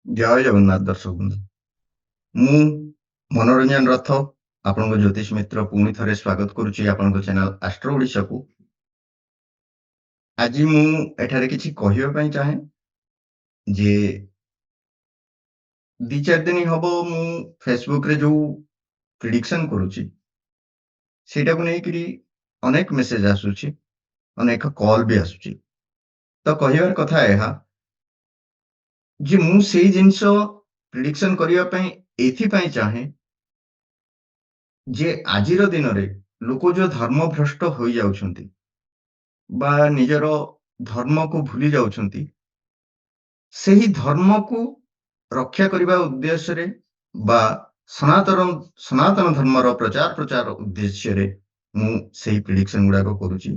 ଜୟ ଜଗନ୍ନାଥ ଦର୍ଶକ ବନ୍ଧୁ। ମୁଁ ମନୋରଞ୍ଜନ ରଥ ଆପଣଙ୍କ ଜ୍ୟୋତିଷ ମିତ୍ର ପୁଣି ଥରେ ସ୍ୱାଗତ କରୁଛି ଆପଣଙ୍କ ଚ୍ୟାନେଲ ଆଷ୍ଟ୍ରୋ ଓଡ଼ିଶାକୁ। ଆଜି ମୁଁ ଏଠାରେ କିଛି କହିବା ପାଇଁ ଚାହେଁ ଯେ 2-4 ଦିନ ହବ ମୁଁ ଫେସବୁକରେ ଯୋଉ ପ୍ରିଡିକ୍ସନ କରୁଛି ସେଇଟାକୁ ନେଇକରି ଅନେକ ମେସେଜ ଆସୁଛି, ଅନେକ କଲ୍ ବି ଆସୁଛି। ତ କହିବାର କଥା ଏହା ଯେ ମୁଁ ସେଇ ଜିନିଷ ପ୍ରିଡିକ୍ସନ କରିବା ପାଇଁ ଏଇଥିପାଇଁ ଚାହେଁ ଯେ ଆଜିର ଦିନରେ ଲୋକ ଯୋଉ ଧର୍ମଭ୍ରଷ୍ଟ ହୋଇଯାଉଛନ୍ତି ବା ନିଜର ଧର୍ମକୁ ଭୁଲି ଯାଉଛନ୍ତି, ସେହି ଧର୍ମକୁ ରକ୍ଷା କରିବା ଉଦ୍ଦେଶ୍ୟରେ ବା ସନାତନ ସନାତନ ଧର୍ମର ପ୍ରଚାର ଉଦ୍ଦେଶ୍ୟରେ ମୁଁ ସେହି ପ୍ରିଡିକ୍ସନ ଗୁଡାକ କରୁଛି।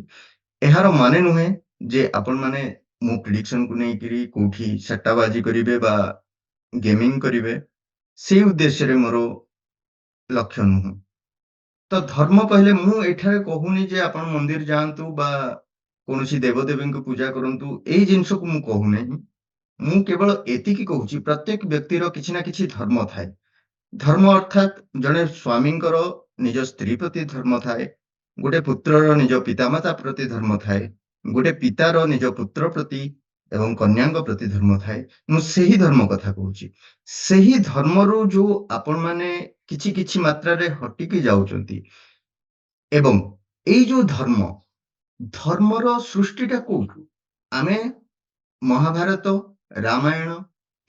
ଏହାର ମାନେ ନୁହେଁ ଯେ ଆପଣମାନେ ମୋ ପ୍ରିଡିକ୍ସନକୁ ନେଇକରି କୋଉଠି ସଟ୍ଟାବାଜି କରିବେ ବା ଗେମିଂ କରିବେ, ସେଇ ଉଦ୍ଦେଶ୍ୟରେ ମୋର ଲକ୍ଷ୍ୟ ନୁହଁ। ତ ଧର୍ମ କହିଲେ ମୁଁ ଏଠାରେ କହୁନି ଯେ ଆପଣ ମନ୍ଦିର ଯାଆନ୍ତୁ ବା କୌଣସି ଦେବଦେବୀଙ୍କୁ ପୂଜା କରନ୍ତୁ, ଏଇ ଜିନିଷକୁ ମୁଁ କହୁନାହିଁ। ମୁଁ କେବଳ ଏତିକି କହୁଛି ପ୍ରତ୍ୟେକ ବ୍ୟକ୍ତିର କିଛି ନା କିଛି ଧର୍ମ ଥାଏ। ଧର୍ମ ଅର୍ଥାତ୍ ଜଣେ ସ୍ୱାମୀଙ୍କର ନିଜ ସ୍ତ୍ରୀ ପ୍ରତି ଧର୍ମ ଥାଏ, ଗୋଟେ ପୁତ୍ରର ନିଜ ପିତାମାତା ପ୍ରତି ଧର୍ମ ଥାଏ, ଗୋଟେ ପିତାର ନିଜ ପୁତ୍ର ପ୍ରତି ଏବଂ କନ୍ୟାଙ୍କ ପ୍ରତି ଧର୍ମ ଥାଏ। ମୁଁ ସେହି ଧର୍ମ କଥା କହୁଛି। ସେହି ଧର୍ମରୁ ଯୋଉ ଆପଣମାନେ କିଛି କିଛି ମାତ୍ରାରେ ହଟିକି ଯାଉଛନ୍ତି ଏବଂ ଏଇ ଯୋଉ ଧର୍ମର ସୃଷ୍ଟିଟା କୋଉଠୁ? ଆମେ ମହାଭାରତ, ରାମାୟଣ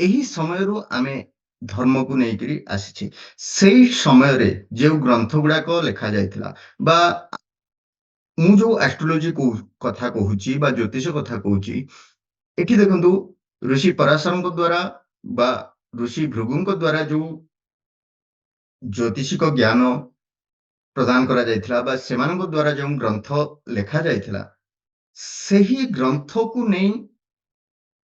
ଏହି ସମୟରୁ ଆମେ ଧର୍ମକୁ ନେଇକରି ଆସିଛେ। ସେଇ ସମୟରେ ଯେଉଁ ଗ୍ରନ୍ଥ ଗୁଡାକ ଲେଖା ଯାଇଥିଲା ବା ମୁଁ ଯୋଉ ଆଷ୍ଟ୍ରୋଲୋଜି କଥା କହୁଛି ବା ଜ୍ୟୋତିଷ କଥା କହୁଛି, ଏଠି ଦେଖନ୍ତୁ ଋଷି ପରାଶରଙ୍କ ଦ୍ଵାରା ବା ଋଷି ଭୃଗୁଙ୍କ ଦ୍ଵାରା ଯୋଉ ଜ୍ୟୋତିଷିକ ଜ୍ଞାନ ପ୍ରଦାନ କରାଯାଇଥିଲା ବା ସେମାନଙ୍କ ଦ୍ଵାରା ଯେଉଁ ଗ୍ରନ୍ଥ ଲେଖା ଯାଇଥିଲା, ସେହି ଗ୍ରନ୍ଥକୁ ନେଇ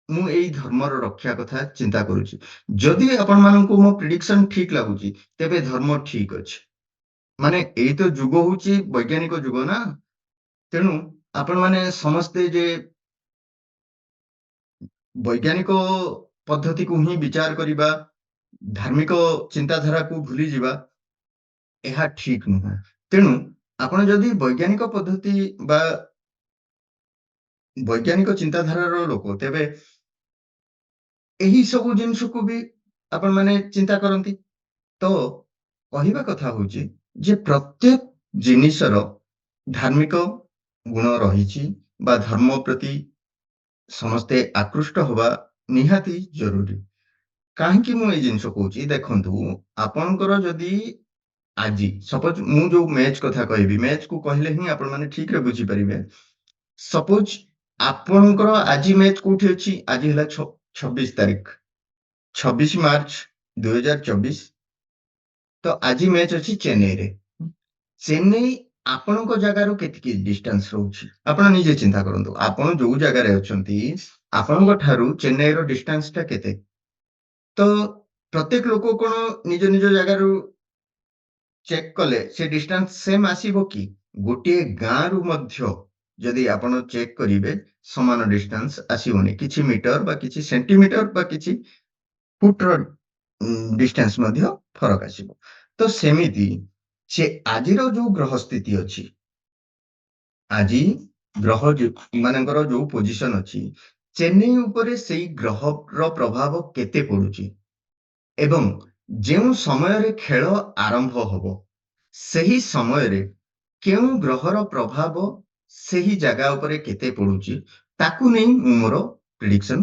ମୁଁ ଏଇ ଧର୍ମର ରକ୍ଷା କଥା ଚିନ୍ତା କରୁଛି। ଯଦି ଆପଣମାନଙ୍କୁ ମୋ ପ୍ରିଡିକ୍ସନ ଠିକ ଲାଗୁଛି, ତେବେ ଧର୍ମ ଠିକ ଅଛି। ମାନେ ଏଇ ତ ଯୁଗ ହଉଛି ବୈଜ୍ଞାନିକ ଯୁଗ ନା, ତେଣୁ ଆପଣମାନେ ସମସ୍ତେ ଯେ ବୈଜ୍ଞାନିକ ପଦ୍ଧତିକୁ ହିଁ ବିଚାର କରିବା, ଧାର୍ମିକ ଚିନ୍ତାଧାରାକୁ ଭୁଲିଯିବା, ଏହା ଠିକ ନୁହେଁ। ତେଣୁ ଆପଣ ଯଦି ବୈଜ୍ଞାନିକ ପଦ୍ଧତି ବା ବୈଜ୍ଞାନିକ ଚିନ୍ତାଧାରାର ଲୋକ, ତେବେ ଏହି ସବୁ ଜିନିଷକୁ ବି ଆପଣମାନେ ଚିନ୍ତା କରନ୍ତି। ତ କହିବା କଥା ହଉଛି ଯେ ପ୍ରତ୍ୟେକ ଜିନିଷର ଧାର୍ମିକ ଗୁଣ ରହିଛି ବା ଧର୍ମ ପ୍ରତି ସମସ୍ତେ ଆକୃଷ୍ଟ ହବା ନିହାତି ଜରୁରୀ। କାହିଁକି ମୁଁ ଏଇ ଜିନିଷ କହୁଛି, ଦେଖନ୍ତୁ ଆପଣଙ୍କର ଯଦି ଆଜି ସପୋଜ ମୁଁ ଯୋଉ ମ୍ୟାଚ୍ କଥା କହିବି, ମ୍ୟାଚ୍ କୁ କହିଲେ ହିଁ ଆପଣମାନେ ଠିକରେ ବୁଝିପାରିବେ। ସପୋଜ ଆପଣଙ୍କର ଆଜି ମ୍ୟାଚ୍ କୋଉଠି ଅଛି? ଆଜି ହେଲା 26 ତାରିଖ, 26 ମାର୍ଚ୍ଚ 2024। ତ ଆଜି ମ୍ୟାଚ୍ ଅଛି ଚେନ୍ନାଇରେ। ଚେନ୍ନାଇ ଆପଣଙ୍କ ଜାଗାରୁ କେତିକି ଡିଷ୍ଟାନ୍ସ ରହୁଛି ଆପଣ ନିଜେ ଚିନ୍ତା କରନ୍ତୁ। ଆପଣ ଯୋଉ ଜାଗାରେ ଅଛନ୍ତି, ଆପଣଙ୍କ ଠାରୁ ଚେନ୍ନାଇର ଡିଷ୍ଟାନ୍ସଟା କେତେ? ତ ପ୍ରତ୍ୟେକ ଲୋକ କଣ ନିଜ ନିଜ ଜାଗାରୁ ଚେକ୍ କଲେ ସେ ଡିଷ୍ଟାନ୍ସ ସେମ୍ ଆସିବ କି? ଗୋଟିଏ ଗାଁରୁ ମଧ୍ୟ ଯଦି ଆପଣ ଚେକ୍ କରିବେ, ସମାନ ଡିଷ୍ଟାନ୍ସ ଆସିବନି। କିଛି ମିଟର ବା କିଛି ସେଣ୍ଟିମିଟର ବା କିଛି ଫୁଟର ଡିଷ୍ଟାନ୍ସ ମଧ୍ୟ ଫରକ ଆସିବ। ତ ସେମିତି ସେ ଆଜିର ଯୋଉ ଗ୍ରହ ସ୍ଥିତି ଅଛି, ଆଜି ଗ୍ରହ ମାନଙ୍କର ଯୋଉ ପୋଜିସନ ଅଛି, ଚେନ୍ନାଇ ଉପରେ ସେଇ ଗ୍ରହର ପ୍ରଭାବ କେତେ ପଡୁଛି ଏବଂ ଯେଉଁ ସମୟରେ ଖେଳ ଆରମ୍ଭ ହବ, ସେହି ସମୟରେ କେଉଁ ଗ୍ରହର ପ୍ରଭାବ ସେହି ଜାଗା ଉପରେ କେତେ ପଡୁଛି, ତାକୁ ନେଇ ମୁଁ ମୋର ପ୍ରିଡିକ୍ସନ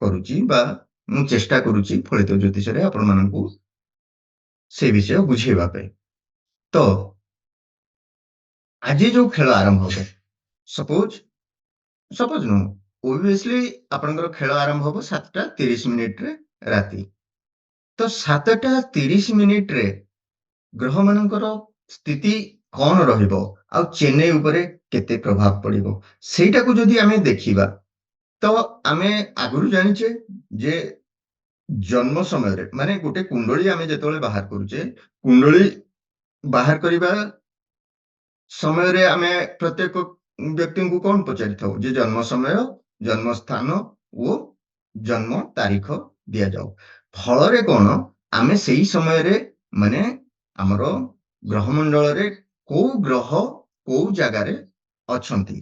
କରୁଛି ବା ମୁଁ ଚେଷ୍ଟା କରୁଛି ଫଳିତ ଜ୍ୟୋତିଷରେ ଆପଣମାନଙ୍କୁ ସେ ବିଷୟ ବୁଝେଇବା ପାଇଁ। ତ ଆଜି ଯୋଉ ଖେଳ ଆରମ୍ଭ ହବ, ସପୋଜ ସପୋଜ ନୁହଁ, ଓବିୟସଲି ଆପଣଙ୍କର ଖେଳ ଆରମ୍ଭ ହବ 7:30 ରାତି। ତ 7:30 ଗ୍ରହ ମାନଙ୍କର ସ୍ଥିତି କଣ ରହିବ ଆଉ ଚେନ୍ନାଇ ଉପରେ କେତେ ପ୍ରଭାବ ପଡିବ, ସେଇଟାକୁ ଯଦି ଆମେ ଦେଖିବା, ତ ଆମେ ଆଗରୁ ଜାଣିଛେ ଯେ ଜନ୍ମ ସମୟରେ ମାନେ ଗୋଟେ କୁଣ୍ଡଳୀ ଆମେ ଯେତେବେଳେ ବାହାର କରୁଛେ, କୁଣ୍ଡଳୀ ବାହାର କରିବା ସମୟରେ ଆମେ ପ୍ରତ୍ୟେକ ବ୍ୟକ୍ତିଙ୍କୁ କଣ ପଚାରିଥାଉ ଯେ ଜନ୍ମ ସମୟ, ଜନ୍ମ ସ୍ଥାନ ଓ ଜନ୍ମ ତାରିଖ ଦିଆଯାଉ। ଫଳରେ କଣ ଆମେ ସେଇ ସମୟରେ ମାନେ ଆମର ଗ୍ରହମଣ୍ଡଳରେ କୋଉ ଗ୍ରହ କୋଉ ଜାଗାରେ ଅଛନ୍ତି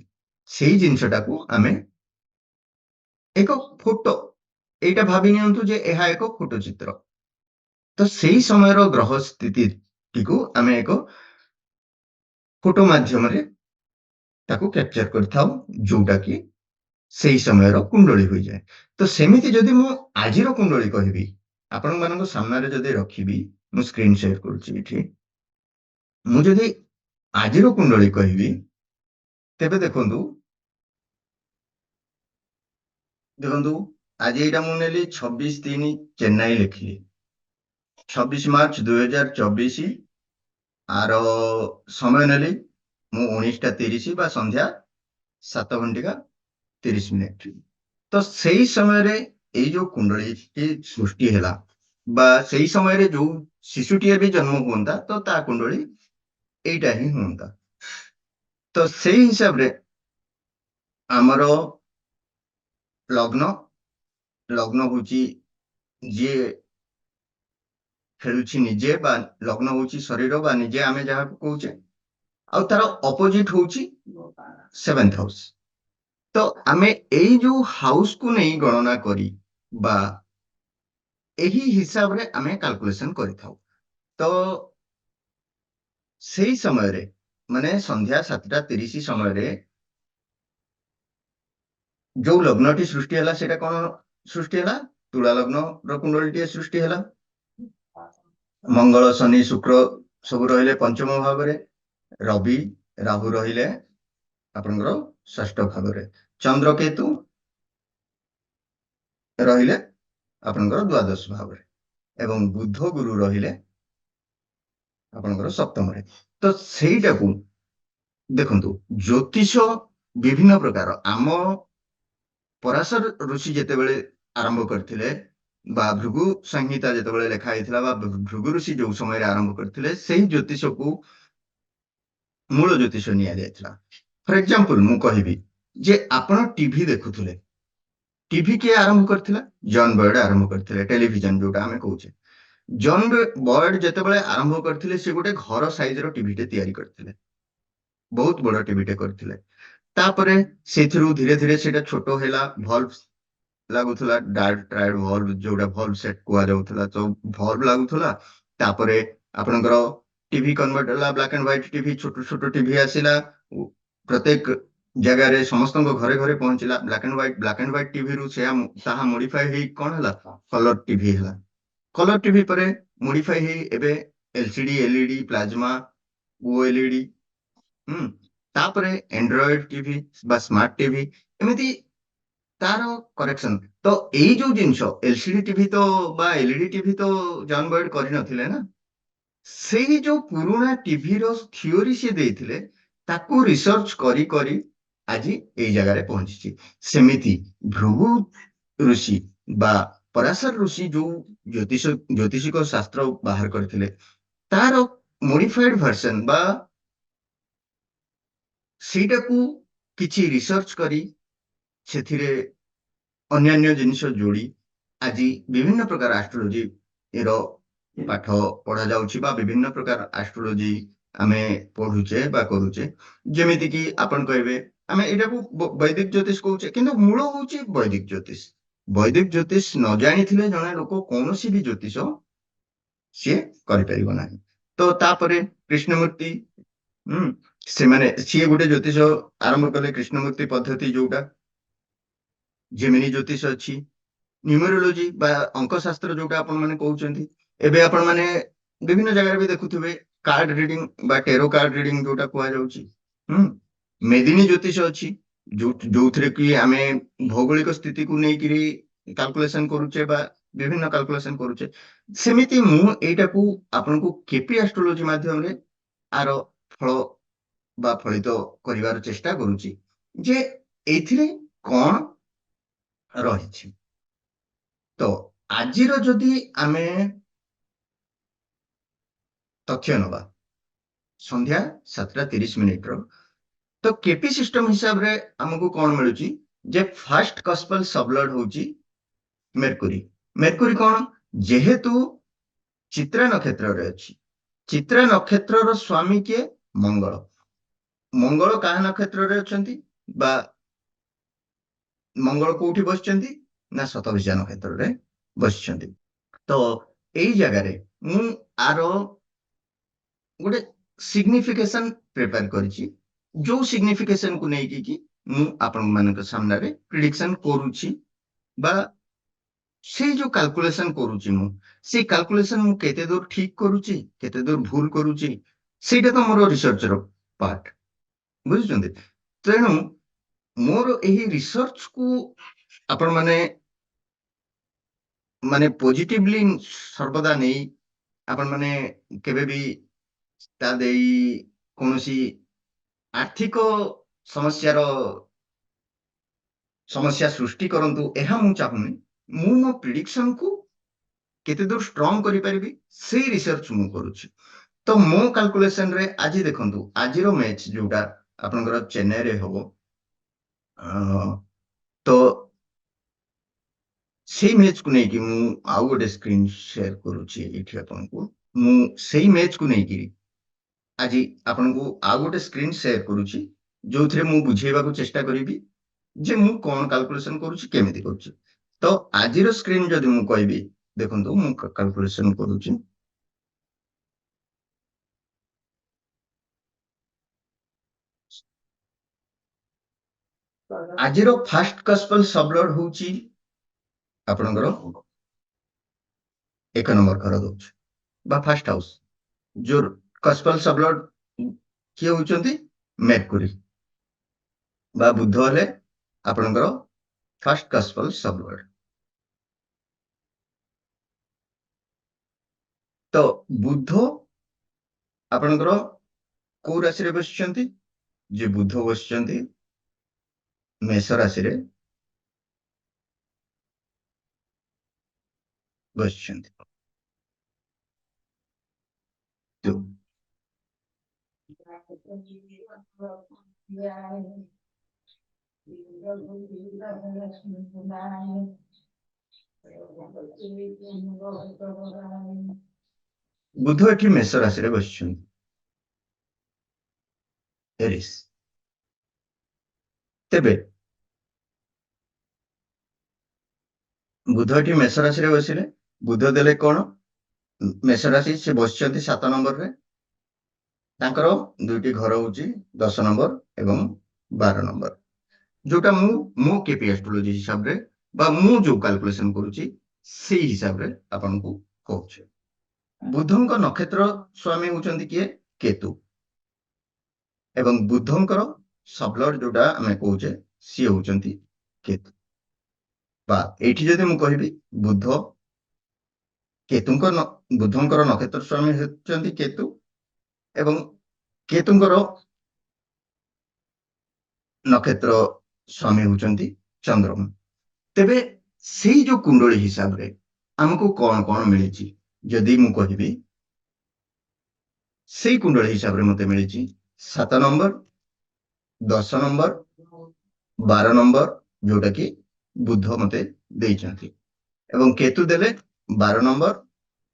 ସେଇ ଜିନିଷଟାକୁ ଆମେ ଏକ ଫଟୋ, ଏଇଟା ଭାବି ନିଅନ୍ତୁ ଯେ ଏହା ଏକ ଫଟୋ ଚିତ୍ର। ତ ସେଇ ସମୟର ଗ୍ରହ ସ୍ଥିତିଟିକୁ ଆମେ ଏକ ଫଟୋ ମାଧ୍ୟମରେ ତାକୁ କ୍ୟାପଚର କରିଥାଉ, ଯୋଉଟା କି ସେଇ ସମୟର କୁଣ୍ଡଳୀ ହୋଇଯାଏ। ତ ସେମିତି ଯଦି ମୁଁ ଆଜିର କୁଣ୍ଡଳୀ କହିବି, ଆପଣମାନଙ୍କ ସାମ୍ନାରେ ଯଦି ରଖିବି, ମୁଁ ସ୍କ୍ରିନ୍ ସେୟାର କରୁଛି ଏଠି। ମୁଁ ଯଦି ଆଜିର କୁଣ୍ଡଳୀ କହିବି, ତେବେ ଦେଖନ୍ତୁ ଆଜି ଏଇଟା ମୁଁ ନେଲି 26/3 ଚେନ୍ନାଇ ଲେଖିଲି, 26 ମାର୍ଚ୍ଚ 2024 ଆର ସମୟ ନେଲି ମୁଁ 19:30 ବା ସନ୍ଧ୍ୟା 7:30। ତ ସେଇ ସମୟରେ ଏଇ ଯୋଉ କୁଣ୍ଡଳୀଟି ସୃଷ୍ଟି ହେଲା ବା ସେଇ ସମୟରେ ଯୋଉ ଶିଶୁଟିଏ ବି ଜନ୍ମ ହୁଅନ୍ତା, ତ ତା କୁଣ୍ଡଳୀ ଏଇଟା ହିଁ ହୁଅନ୍ତା। ତ ସେଇ ହିସାବରେ ଆମର ଲଗ୍ନ ହଉଛି ଯିଏ ଖେଳୁଛି ନିଜେ, ବା ଲଗ୍ନ ହଉଛି ଶରୀର ବା ନିଜେ ଆମେ ଯାହାକୁ କହୁଛେ, ଆଉ ତାର ଅପୋଜିଟ ହଉଛି 7th ହାଉସ। ତ ଆମେ ଏଇ ଯୋଉ ହାଉସକୁ ନେଇ ଗଣନା କରି ବା ଏହି ହିସାବରେ ଆମେ କାଲକୁଲେସନ କରିଥାଉ। ତ ସେଇ ସମୟରେ ମାନେ ସନ୍ଧ୍ୟା 7:30 ସମୟରେ ଯୋଉ ଲଗ୍ନଟି ସୃଷ୍ଟି ହେଲା ସେଇଟା କଣ ସୃଷ୍ଟି ହେଲା? ତୁଳା ଲଗ୍ନର କୁଣ୍ଡଳୀଟିଏ ସୃଷ୍ଟି ହେଲା। ମଙ୍ଗଳ ଶନି ଶୁକ୍ର ସବୁ ରହିଲେ ପଞ୍ଚମ ଭାବରେ, ରବି ରାହୁ ରହିଲେ ଆପଣଙ୍କର ଷଷ୍ଠ ଭାବରେ, ଚନ୍ଦ୍ର କେତୁ ରହିଲେ ଆପଣଙ୍କର ଦ୍ୱାଦଶ ଭାବରେ, ଏବଂ ବୁଧ ଗୁରୁ ରହିଲେ ଆପଣଙ୍କର ସପ୍ତମରେ। ତ ସେଇଟାକୁ ଦେଖନ୍ତୁ, ଜ୍ୟୋତିଷ ବିଭିନ୍ନ ପ୍ରକାର, ଆମ ପରାଶର ଋଷି ଯେତେବେଳେ ଆରମ୍ଭ କରିଥିଲେ ବା ଭୃଗୁ ସଂହିତା ଯେତେବେଳେ ଲେଖା ହେଇଥିଲା ବା ଭୃଗୁ ଋଷି ଯୋଉ ସମୟରେ ଆରମ୍ଭ କରିଥିଲେ, ସେଇ ଜ୍ୟୋତିଷକୁ ମୂଳ ଜ୍ୟୋତିଷ ନିଆଯାଇଥିଲା। ଫର ଏକ୍ସାମ୍ପଲ ମୁଁ କହିବି ଯେ ଆପଣ ଟିଭି ଦେଖୁଥିଲେ, ଟିଭି କିଏ ଆରମ୍ଭ କରିଥିଲା? ଜନ୍ ବଏଡ ଆରମ୍ଭ କରିଥିଲେ, ଟେଲିଭିଜନ ଯୋଉଟା ଆମେ କହୁଛେ। ଜନ୍ ବଏଡ ଯେତେବେଳେ ଆରମ୍ଭ କରିଥିଲେ, ସେ ଗୋଟେ ଘର ସାଇଜର ଟିଭିଟେ ତିଆରି କରିଥିଲେ, ବହୁତ ବଡ ଟିଭିଟେ କରିଥିଲେ। ତାପରେ ସେଥିରୁ ଧୀରେ ଧୀରେ ସେଇଟା ଛୋଟ ହେଲା, ଭଲ୍ଭ ଲାଗୁଥିଲା, ଟ୍ରାଏଡ ଭଲ୍ଭ, ଯୋଉଟା ଭଲ୍ଭ ସେଟ୍ କୁହାଯାଉଥିଲା। ତ ଭଲ୍ଭ ଲାଗୁଥିଲା, ତାପରେ ଆପଣଙ୍କର ଟିଭି କନଭର୍ଟ ହେଲା, ବ୍ଲାକ୍ ଆଣ୍ଡ ହ୍ୱାଇଟ ଟିଭି, ଛୋଟ ଛୋଟ ଟିଭି ଆସିଲା, ପ୍ରତ୍ୟେକ ଜାଗାରେ ସମସ୍ତଙ୍କ ଘରେ ଘରେ ପହଞ୍ଚିଲା ବ୍ଲାକ୍ ଆଣ୍ଡ ହ୍ୱାଇଟ ଟିଭିରୁ ତାହା ମୋଡିଫାଏ ହେଇ କଣ ହେଲା? କଲର ଟିଭି ହେଲା। କଲର ଟିଭି ପରେ ମୋଡିଫାଏ ହେଇ ଏବେ ଏଲସିଡି, ଏଲଇଡି, ପ୍ଲାଜମା, ଓଏଲଇଡି, ତାପରେ ଆଣ୍ଡ୍ରଏଡ ଟିଭି ବା ସ୍ମାର୍ଟ ଟିଭି, ଏମିତି ତାର କରେକ୍ସନ। ତ ଏଇ ଯୋଉ ଜିନିଷ ଏଲସିଡି ଟିଭି ତ ବା ଏଲଇଡି ଟିଭି ତ ଜନ୍ ବଏଡ କରିନଥିଲେ ନା, ସେଇ ଯୋଉ ପୁରୁଣା ଟିଭିର ଥିଓରି ସିଏ ଦେଇଥିଲେ, ତାକୁ ରିସର୍ଚ୍ଚ କରି କରି ଆଜି ଏଇ ଜାଗାରେ ପହଞ୍ଚିଛି। ସେମିତି ଭୃଗୁ ଋଷି ବା ପରାଶର ଋଷି ଯୋଉ ଜ୍ୟୋତିଷିକ ଶାସ୍ତ୍ର ବାହାର କରିଥିଲେ, ତାର ମୋଡିଫାଇଡ ଭର୍ସନ ବା ସେଇଟାକୁ କିଛି ରିସର୍ଚ୍ଚ କରି ସେଥିରେ ଅନ୍ୟାନ୍ୟ ଜିନିଷ ଯୋଡି ଆଜି ବିଭିନ୍ନ ପ୍ରକାର ଆଷ୍ଟ୍ରୋଲୋଜି ର ପାଠ ପଢା ଯାଉଛି ବା ବିଭିନ୍ନ ପ୍ରକାର ଆଷ୍ଟ୍ରୋଲୋଜି ଆମେ ପଢୁଛେ ବା କରୁଛେ। ଯେମିତି କି ଆପଣ କହିବେ, ଆମେ ଏଇଟାକୁ ବୈଦିକ ଜ୍ୟୋତିଷ କହୁଛେ, କିନ୍ତୁ ମୂଳ ହଉଛି ବୈଦିକ ଜ୍ୟୋତିଷ। ବୈଦିକ ଜ୍ୟୋତିଷ ନ ଜାଣିଥିଲେ ଜଣେ ଲୋକ କୌଣସି ବି ଜ୍ୟୋତିଷ ସିଏ କରିପାରିବ ନାହିଁ। ତ ତାପରେ କୃଷ୍ଣମୂର୍ତ୍ତି, ସେମାନେ ସିଏ ଗୋଟେ ଜ୍ୟୋତିଷ ଆରମ୍ଭ କଲେ, କୃଷ୍ଣମୂର୍ତ୍ତି ପଦ୍ଧତି, ଯୋଉଟା ଜେମିନି ଜ୍ୟୋତିଷ ଅଛି, ନ୍ୟୁମେରୋଲୋଜି ବା ଅଙ୍କଶାସ୍ତ୍ର ଯୋଉଟା ଆପଣ ମାନେ କହୁଛନ୍ତି। ଏବେ ଆପଣ ମାନେ ବିଭିନ୍ନ ଜାଗାରେ ବି ଦେଖୁଥିବେ କାର୍ଡ ରିଡିଂ ବା ଟେରୋ କାର୍ଡ ରିଡିଂ ଯୋଉଟା କୁହାଯାଉଛି। ମେଦିନୀ ଜ୍ୟୋତିଷ ଅଛି, ଯୋଉଥିରେ କି ଆମେ ଭୌଗୋଳିକ ସ୍ଥିତିକୁ ନେଇକିରି କାଲକୁଲେସନ କରୁଛେ ବା ବିଭିନ୍ନ କାଲକୁଲେସନ କରୁଛେ। ସେମିତି ମୁଁ ଏଇଟାକୁ ଆପଣଙ୍କୁ କେପି ଆଷ୍ଟ୍ରୋଲୋଜି ମାଧ୍ୟମରେ ଆର ଫଳ ବା ଫଳିତ କରିବାର ଚେଷ୍ଟା କରୁଛି ଯେ ଏଇଥିରେ କଣ ରହିଛି। ତ ଆଜିର ଯଦି ଆମେ ତଥ୍ୟ ନବା ସନ୍ଧ୍ୟା 7:30 ତ କେପି ସିଷ୍ଟମ ହିସାବରେ ଆମକୁ କଣ ମିଳୁଛି ଯେ ଫାଷ୍ଟ କସ୍ପଲ ସବଲର୍ଡ ହଉଛି ମେର୍କୁରୀ। मेरकुरी कौन जेहेतु चित्रा नक्षत्र रे अछि चित्रा नक्षत्र रो स्वामी के मंगल मंगल काहा नक्षत्र रे अछंती बा मंगल कोठी बसचंती ना शतभिषा नक्षत्र रे बसचंती तो एई जगह रे मु आरो गोटे सिग्निफिकेशन प्रिपेयर करिछि जो सिग्निफिकेशन को नै कि मु आपन मानक सामने रे प्रेडिक्शन करूछि बा से जो कैलकुलेशन करूछि मु से कैलकुलेशन मु केते दूर ठीक करूछि केते दूर भूल करूछि सेटा तो मोर रिसर्च रो पार्ट बुझुछंती तेणु मोर एही रिसर्च को आपण माने माने पॉजिटिवली सर्वदा नहीं आपण माने केबे भी ता देई कोनोसी आर्थिक समस्यार समस्या सृष्टि करंतु एहा मु चाहुनी मु मो प्रेडिक्शन को केते दूर स्ट्रांग करि परिबी से रिसर्च मु करूछि तो मो कैलकुलेशन रे आज देखंतु आज रो मैच जोटा आपनकर चेन्नई रे होबो तो सेई मैच को नै कि मु आउ गोटे स्क्रीन शेयर करूछि एठी आपनको मु सेई मैच को नै कि आज आपनको आउ गोटे स्क्रीन शेयर करूछि जोथरे मु बुझेबा को चेष्टा करिबी जे मु कोन कैलकुलेशन करूछि केमिति करूछि तो आज रो स्क्रीन जदि मु कहबी देखंतु मु कैलकुलेशन करूछि आज रो फर्स्ट कस्पल सबलॉर्ड होछि आपनकर एक नंबर घर दोछ बा फर्स्ट हाउस जो कस्पल सबलॉर्ड किए होचंती मेरकुरी बा बुध हेले आपनकर फर्स्ट कस्पल सबलॉर्ड तो बुध आपनकर को राशि रे बसचंती जे बुध बसचंती मेष राशि रे बसचंती तो बुध एठी मेष राशि रे बसचंती एरिस तेबे बुध एठी मेष राशि रे बसिले बुध देले कोन मेष राशि से बसचंती 7 नंबर रे तांकर दुईटी घर होची 10 नंबर एवं 12 नंबर जोटा मु मो केपी एस्ट्रोलॉजी हिसाब रे बा मु जो कैलकुलेशन करूची से हिसाब रे आपन को कहूचे बुधंक नक्षत्र स्वामी होचंती किए केतु एवं बुधंकर सबलॉर्ड जोटा हमें कहूचे सी होचंती केतु बा एठी जदि मु कहबी बुध केतुंकर बुधंकर नक्षत्र स्वामी होचंती केतु एवं केतुंकर नक्षत्र स्वामी होचंती चंद्रमा तेबे सेई जो कुंडली हिसाब रे हमको कौन कौन मिली जदि मु कहबी सेई कुंडली हिसाब रे मते मिली 7 नंबर 10 नंबर 12 नंबर जोटा कि बुध मते देइचंती एवं केतु देले 12 नंबर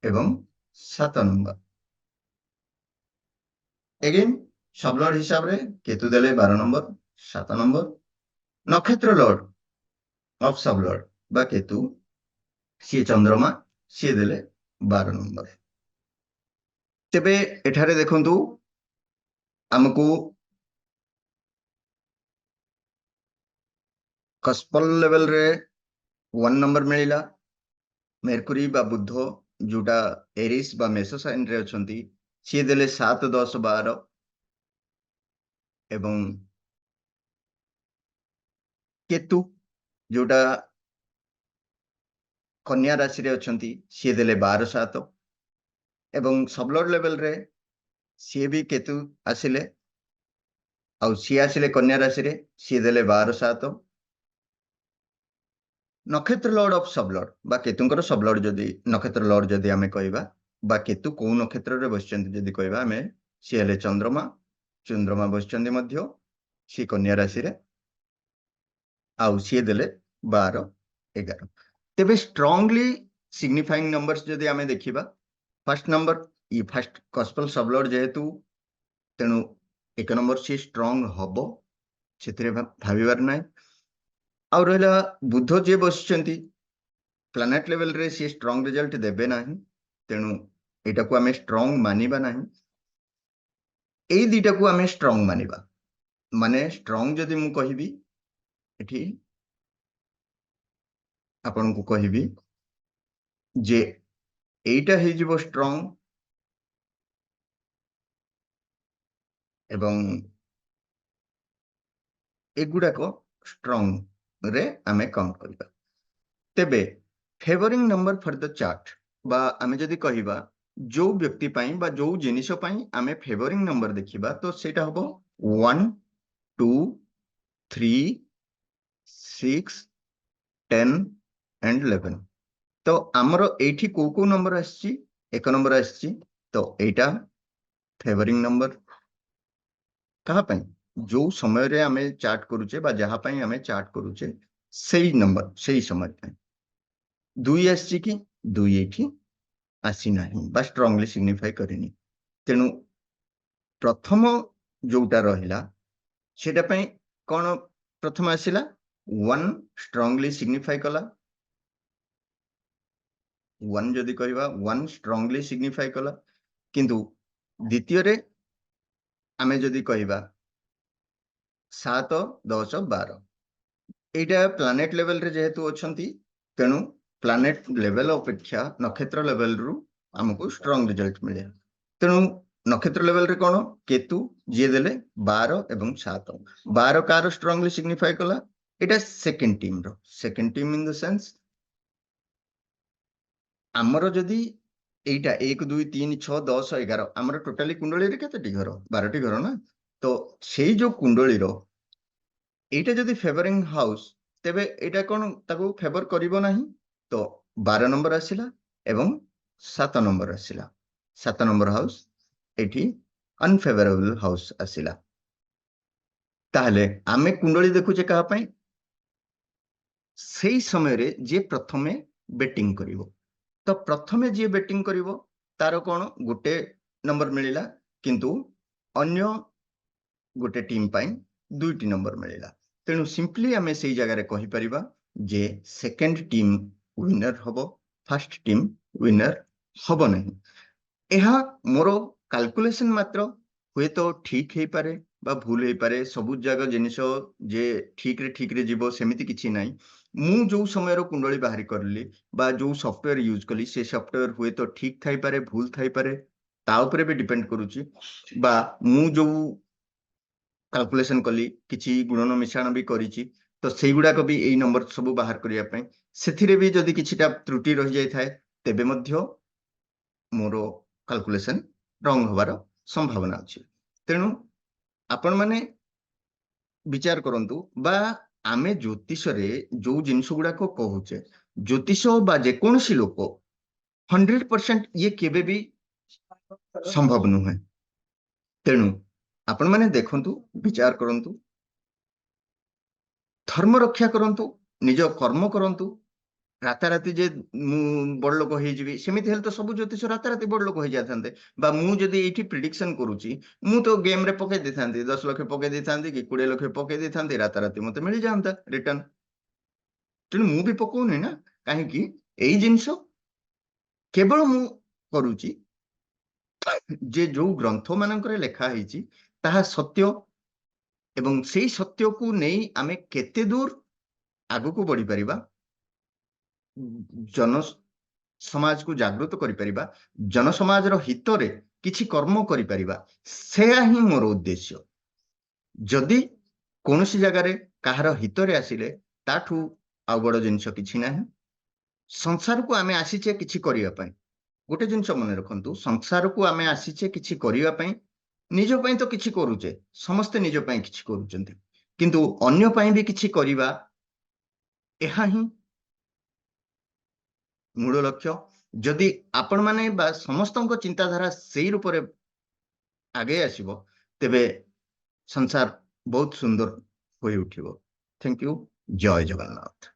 एवं 7 नंबर एगेन सबलॉर्ड हिसाब रे केतु देले 12 नंबर 7 नंबर नक्षत्र लॉर्ड ऑफ सबलॉर्ड बा केतु सी चंद्रमा सी देले 12 नंबर तेबे एठारे देखंतु हमको कस्पल लेवल रे 1 नंबर मिलिला मेरकुरी बा बुध जोटा एरिस बा मेष साइन रे अछंती सी देले 7 10 12 एवं केतु जोटा कन्या राशि रे अछंती सी देले 12 7 एवं सबलॉर्ड लेवल रे सी भी केतु आसिले आउ सी आसिले कन्या राशि रे सी देले 12 7 नक्षत्र लॉर्ड ऑफ सबलॉर्ड बा केतुंकर सबलॉर्ड जदि नक्षत्र लॉर्ड जदि हमें कहबा बा केतु को नक्षत्र रे बसचंती जदि कहबा हमें सी हेले चंद्रमा बसचंती मध्य सी कन्या राशि रे आउ सी देले 12 11 तेबे स्ट्रांगली सिग्निफाइंग नंबर्स जदि आमे देखिबा फर्स्ट नंबर ई फर्स्ट कॉस्पल सबलॉर्ड जेहेतु तेणु एक नंबर सी स्ट्रांग हबो सेतिरे भाबिबार नै आ रहला बुध जे बसचंती प्लानेट लेवल रे सी स्ट्रांग रिजल्ट देबे नाही तेणु एटा को आमे स्ट्रांग मानिबा नाही एई दीटा को आमे स्ट्रांग मानिबा माने स्ट्रांग जदि मु कहिबी एठी आपन को कहिबी जे एटा हे जिवो स्ट्रांग एवं एगुडा को स्ट्रांग रे आमे काउंट करबा तेबे favouring number for the chart बा आमे जदि कहिबा जो व्यक्ति पाई बा जो जिनिस पाई आमे फेवरिंग नंबर देखिबा तो सेटा हबो 1 2 3 6 10 एंड 11 तो आमरो एठी को को नंबर आछि एक नंबर आछि तो एटा फेवरिंग नंबर कहा पाई जो समय रे आमे चार्ट करूचे बा जहा पाई आमे चार्ट करूचे सेही नंबर सेही समय पाई दुई आछि कि दुई एठी आसी नाही बा स्ट्रांगली सिग्निफाई करेनी तेणु प्रथम जोटा रहिला सेटा पाई कोन प्रथम आसिला 1 स्ट्रांगली सिग्निफाई कला 1 जदि कहबा 1 स्ट्रांगली सिग्निफाई कला किंतु द्वितीय रे आमे जदि कहबा 7 10 12 एटा प्लानेट लेवल रे जेहेतु अछंती तेणु प्लानेट लेवल अपेक्षा नक्षत्र लेवल रु हमको स्ट्रांग रिजल्ट मिले तेणु नक्षत्र लेवल रे कोन केतु जे देले 12 एवं 7 12 कार स्ट्रांगली सिग्निफाई कला एटा second team in the sense हमरो जदी एटा 1 2 3 6 10 11 हमरो टोटली कुंडली रे केतेटी घर 12 टी घर ना तो सेही जो कुंडली रो एटा जदी फेवरिंग हाउस तेबे एटा कोन ताको फेवर करिवो नाही तो 12 नंबर आसिला एवं 7 नंबर आसिला 7 नंबर हाउस एठी अनफेवरेबल हाउस आसिला ताहले आमे कुंडली देखुचे कहा पई सेही समय रे जे प्रथमे बेटिंग करिवो तो प्रथमे जे बेटिंग करिवो तारो कोन गुटे नंबर मिलिला किंतु अन्य गुटे टीम पाई दुईटी नंबर मिलिला तेणु सिंपली आमे सेही जगह रे कहि परिबा जे सेकंड टीम विनर हबो फर्स्ट टीम विनर हबो नहीं एहा मोरो कैलकुलेशन मात्र हुए तो ठीक हे पारे बा भूल हे पारे सब जगह जिनिस जे ठीक रे जीवो सेमिति किछि नाही मु जो समय रो कुंडली बाहरी करली बा जो सॉफ्टवेयर यूज कली से सॉफ्टवेयर हुए तो ठीक थाई पारे भूल थाई पारे ता ऊपर भी डिपेंड करूची बा मु जो कैलकुलेशन कली किछि गुणन मिश्रण भी करिछि तो सेही गुडा को भी एई नंबर सब बाहर करिया पई सेथिरे भी जदी किछिटा त्रुटि रहि जाय थाए तेबे मध्य मोरो कैलकुलेशन रंग होबार संभावना अछि तेणु आपण माने विचार करंतु बा आमे ज्योतिष रे जो जिनिस गुडा को कहूचे ज्योतिष बा जे कोनसी लोक 100% ये केबे भी संभव नुहे तेणु आपण माने देखंतु विचार करंतु धर्म रक्षा करंतु निज कर्म करंतु राताराति जे बड़ लोक हो सेमती हेल्ले तो सब ज्योतिष राताराति बड़ लोक हो जाते बा मु जदि एठी प्रिडिक्शन करूची मु तो गेम रे पके दे थांती 10 लाख पके दे थांती कि 20 लाख पके दे थांती राताराति मते मिल जांता रिटर्न तेणु मु भी पकोनी ना काहे कि एई जिंस केवल मु करूची जे जो ग्रंथ मानकरे लेखा हेची ताहा सत्य एवं सेई सत्य को नेई आमे केते दूर आगु को बढ़ी परिबा जन समाज को जागृत करि परिबा जन समाज रो हित रे किछि कर्म करि परिबा सेया ही मोर उद्देश्य जदि कोनोसी जगह रे काहार हित रे आसिले ताठू आ बड़ जिंस किछि नाही संसार को आमे आसीचे किछि करिया पई गोटे जिंस मन रखंतु संसार को आमे आसीचे किछि करिया पई निज पई तो किछि करूचे समस्त निज पई किछि करूचंती किंतु अन्य पई भी किछि करिबा एहा ही मूल लक्ष्य जदि आपण माने बा समस्त चिंताधारा से रूप में आगे आसीबो तेबे संसार बहुत सुंदर हो उठिबो थैंक यू जय जगन्नाथ।